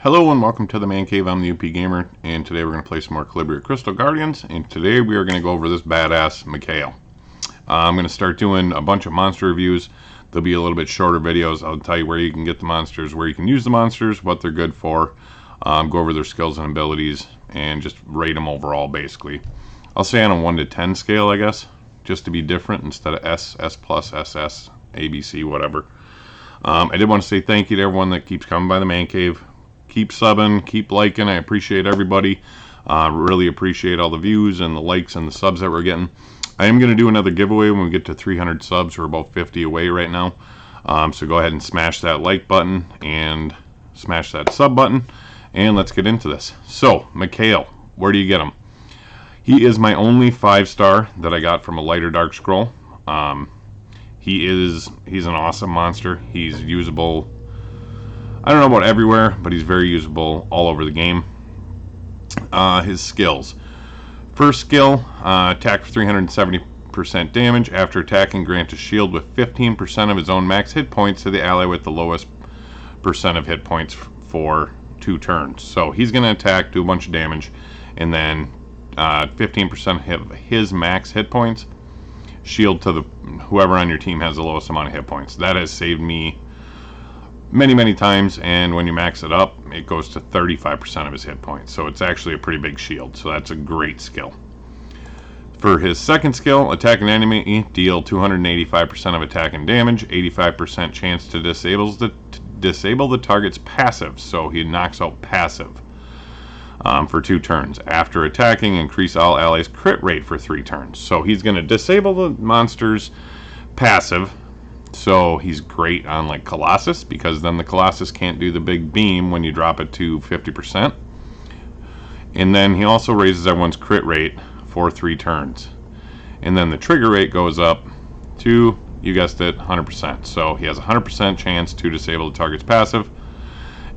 Hello and welcome to the Man Cave. I'm the UP Gamer, and today we're going to play some more Calibria Crystal Guardians, and today we are going to go over this badass MIKHAEL. I'm going to start doing a bunch of monster reviews. They'll be a little bit shorter videos. I'll tell you where you can get the monsters, where you can use the monsters, what they're good for, go over their skills and abilities, and just rate them overall, basically. I'll say on a 1 to 10 scale, I guess, just to be different instead of S, S plus, SS, ABC, whatever. I did want to say thank you to everyone that keeps coming by the Man Cave. Keep subbing, keep liking. I appreciate everybody. Really appreciate all the views and the likes and the subs that we're getting. I am going to do another giveaway when we get to 300 subs. We're about 50 away right now. So go ahead and smash that like button and smash that sub button. And let's get into this. So, MIKHAEL, where do you get him? He is my only 5-star that I got from a lighter dark scroll. He's an awesome monster. He's usable, I don't know about everywhere, but he's very usable all over the game. His skills. First skill, attack for 370% damage. After attacking, grant a shield with 15% of his own max hit points to the ally with the lowest percent of hit points for 2 turns. So he's going to attack, do a bunch of damage, and then 15% of his max hit points, shield to the whoever on your team has the lowest amount of hit points. That has saved me many times, and when you max it up, it goes to 35% of his hit points. So it's actually a pretty big shield, so that's a great skill. For his second skill, attack an enemy, deal 285% of attack and damage, 85% chance to disable the target's passive, so he knocks out passive for 2 turns. After attacking, increase all allies' crit rate for 3 turns. So he's going to disable the monster's passive. So he's great on like Colossus, because then the Colossus can't do the big beam when you drop it to 50%. And then he also raises everyone's crit rate for 3 turns. And then the trigger rate goes up to, you guessed it, 100%. So he has a 100% chance to disable the target's passive.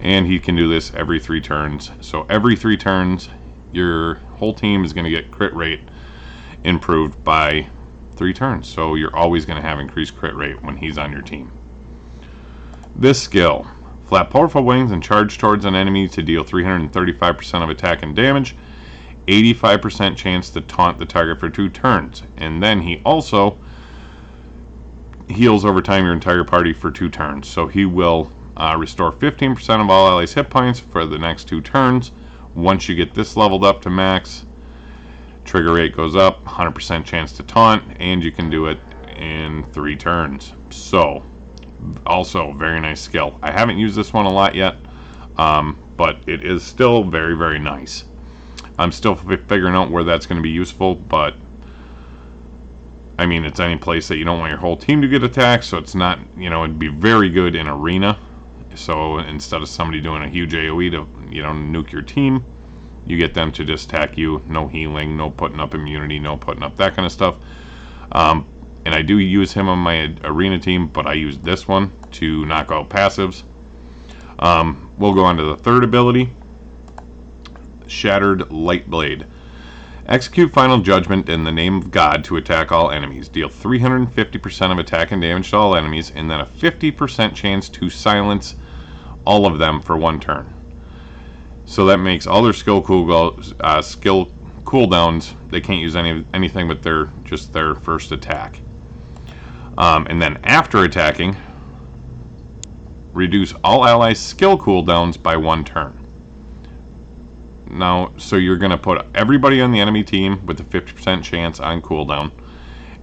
And he can do this every 3 turns. So every 3 turns, your whole team is going to get crit rate improved by 3 turns, so you're always going to have increased crit rate when he's on your team. This skill, flap powerful wings and charge towards an enemy to deal 335% of attack and damage, 85% chance to taunt the target for 2 turns, and then he also heals over time your entire party for 2 turns. So he will restore 15% of all allies' hit points for the next 2 turns. Once you get this leveled up to max, trigger rate goes up, 100% chance to taunt, and you can do it in 3 turns. So, also very nice skill. I haven't used this one a lot yet, but it is still very nice. I'm still figuring out where that's going to be useful, but I mean, it's any place that you don't want your whole team to get attacked, so it's not, it'd be very good in arena. So instead of somebody doing a huge AoE to, nuke your team, you get them to just attack you. No healing, no putting up immunity, no putting up that kind of stuff. And I do use him on my arena team, but I use this one to knock out passives. We'll go on to the third ability, Shattered Light Blade. Execute Final Judgment in the name of God to attack all enemies. Deal 350% of attack and damage to all enemies, and then a 50% chance to silence all of them for 1 turn. So that makes all their skill cooldowns. They can't use anything but their first attack. And then after attacking, reduce all allies' skill cooldowns by 1 turn. Now, so you're going to put everybody on the enemy team with a 50% chance on cooldown,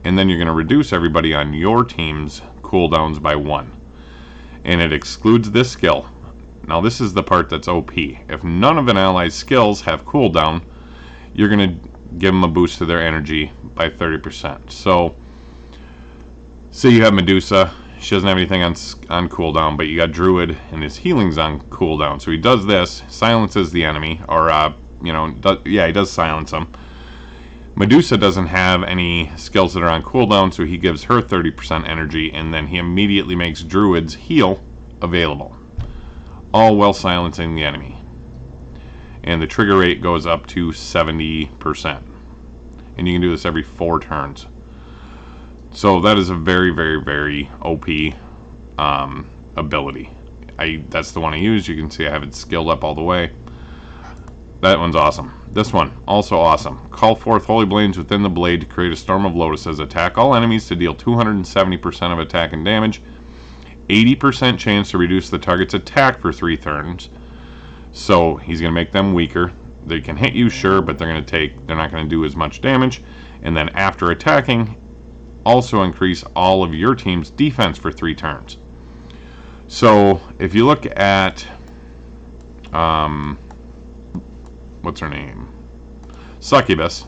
and then you're going to reduce everybody on your team's cooldowns by 1. And it excludes this skill. Now this is the part that's OP. If none of an ally's skills have cooldown, you're going to give them a boost to their energy by 30%. So, say you have Medusa, she doesn't have anything on cooldown, but you got Druid and his healing's on cooldown. So he does this, silences the enemy, or, he does silence them. Medusa doesn't have any skills that are on cooldown, so he gives her 30% energy, and then he immediately makes Druid's heal available, all while silencing the enemy. And the trigger rate goes up to 70%. And you can do this every 4 turns. So that is a very OP ability. that's the one I use. You can see I have it skilled up all the way. That one's awesome. This one, also awesome. Call forth holy blades within the blade to create a storm of lotuses. Attack all enemies to deal 270% of attack and damage. 80% chance to reduce the target's attack for 3 turns. So he's going to make them weaker. They can hit you, sure, but they're not going to do as much damage. And then after attacking, also increase all of your team's defense for 3 turns. So if you look at what's her name? Succubus.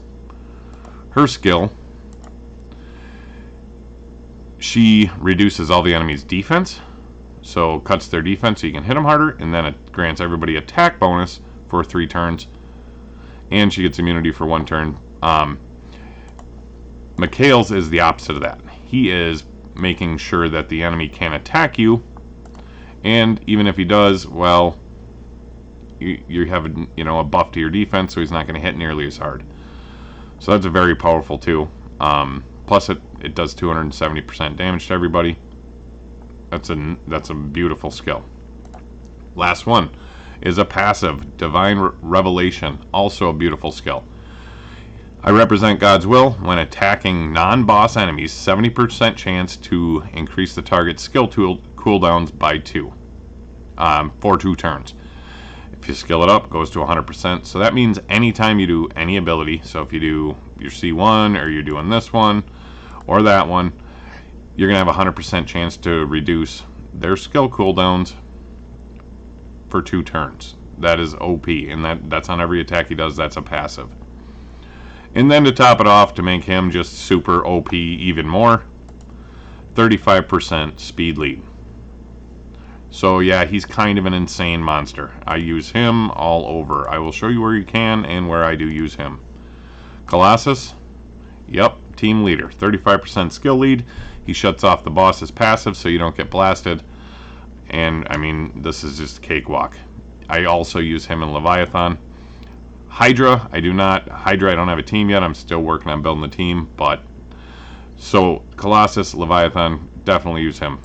Her skill, she reduces all the enemy's defense, so cuts their defense so you can hit them harder, and then it grants everybody attack bonus for 3 turns, and she gets immunity for 1 turn. MIKHAEL's is the opposite of that. He is making sure that the enemy can't attack you, and even if he does, well, you have a buff to your defense, so he's not going to hit nearly as hard. So that's very powerful too. Plus it does 270% damage to everybody. That's a beautiful skill. Last one is a passive, Divine Revelation, also a beautiful skill. I represent God's will when attacking non-boss enemies. 70% chance to increase the target's skill cooldowns by 2 for 2 turns. If you skill it up, it goes to 100%. So that means anytime you do any ability, so if you do your C1 or you're doing this one or that one, you're going to have a 100% chance to reduce their skill cooldowns for 2 turns. That is OP, and that's on every attack he does. That's a passive. And then to top it off, to make him just super OP even more, 35% speed lead. So yeah, he's kind of an insane monster. I use him all over. I will show you where you can and where I do use him. Colossus, yep, team leader, 35% skill lead. He shuts off the boss's passive so you don't get blasted. And I mean, this is just a cakewalk. I also use him in Leviathan. Hydra, I don't have a team yet. I'm still working on building the team, but so Colossus, Leviathan, definitely use him.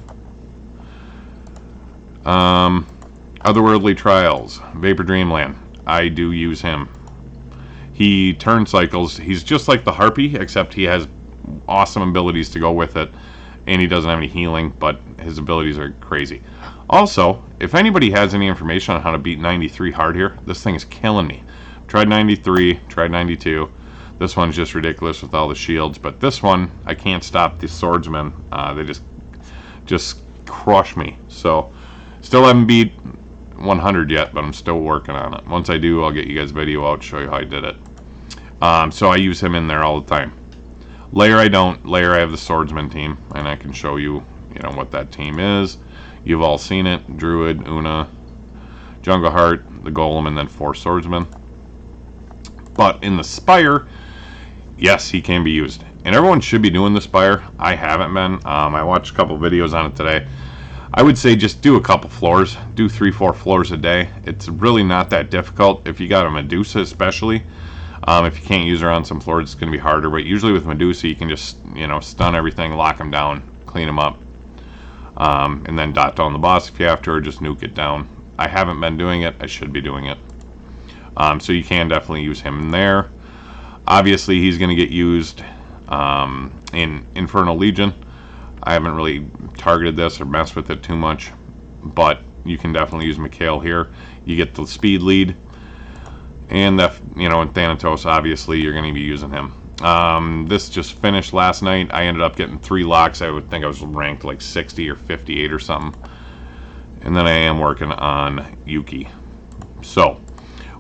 Otherworldly Trials, Vapor Dreamland, I do use him. He turn cycles. He's just like the Harpy, except he has awesome abilities to go with it, and he doesn't have any healing, but his abilities are crazy. Also, if anybody has any information on how to beat 93 hard here, this thing is killing me. Tried 93, tried 92. This one's just ridiculous with all the shields, but this one, I can't stop the swordsmen. They just crush me. So still haven't beat 100 yet, but I'm still working on it. Once I do, I'll get you guys a video out, show you how I did it. So I use him in there all the time. Lair I don't. Lair I have the swordsman team, and I can show you, what that team is. You've all seen it. Druid, Una, Jungle Heart, the Golem, and then 4 swordsmen. But in the Spire, yes, he can be used. And everyone should be doing the Spire. I haven't been. I watched a couple videos on it today. I would say just do a couple floors. Do 3-4 floors a day. It's really not that difficult. If you got a Medusa especially, if you can't use her on some floors, it's going to be harder. But usually with Medusa, you can just, stun everything, lock them down, clean them up. And then dot down the boss if you have to, or just nuke it down. I haven't been doing it. I should be doing it. So you can definitely use him in there. Obviously, he's going to get used in Infernal Legion. I haven't really targeted this or messed with it too much, but you can definitely use MIKHAEL here. You get the speed lead, and in Thanatos, obviously, you're going to be using him. This just finished last night. I ended up getting 3 locks. I would think I was ranked like 60 or 58 or something. And then I am working on Yuki. So,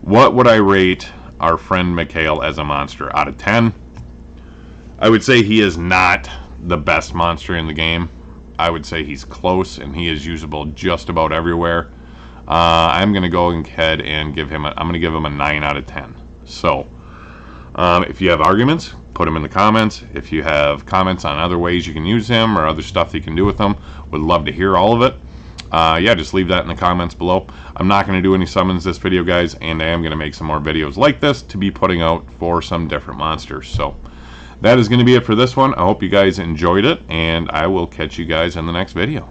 what would I rate our friend MIKHAEL as a monster? Out of 10, I would say he is not the best monster in the game. I would say he's close, and he is usable just about everywhere. I'm going to go ahead and give him I'm going to give him a 9 out of 10. So, if you have arguments, put them in the comments. If you have comments on other ways you can use him or other stuff you can do with him, would love to hear all of it. Yeah, just leave that in the comments below. I'm not going to do any summons this video, guys, and I am going to make some more videos like this to be putting out for some different monsters. So, that is going to be it for this one. I hope you guys enjoyed it, and I will catch you guys in the next video.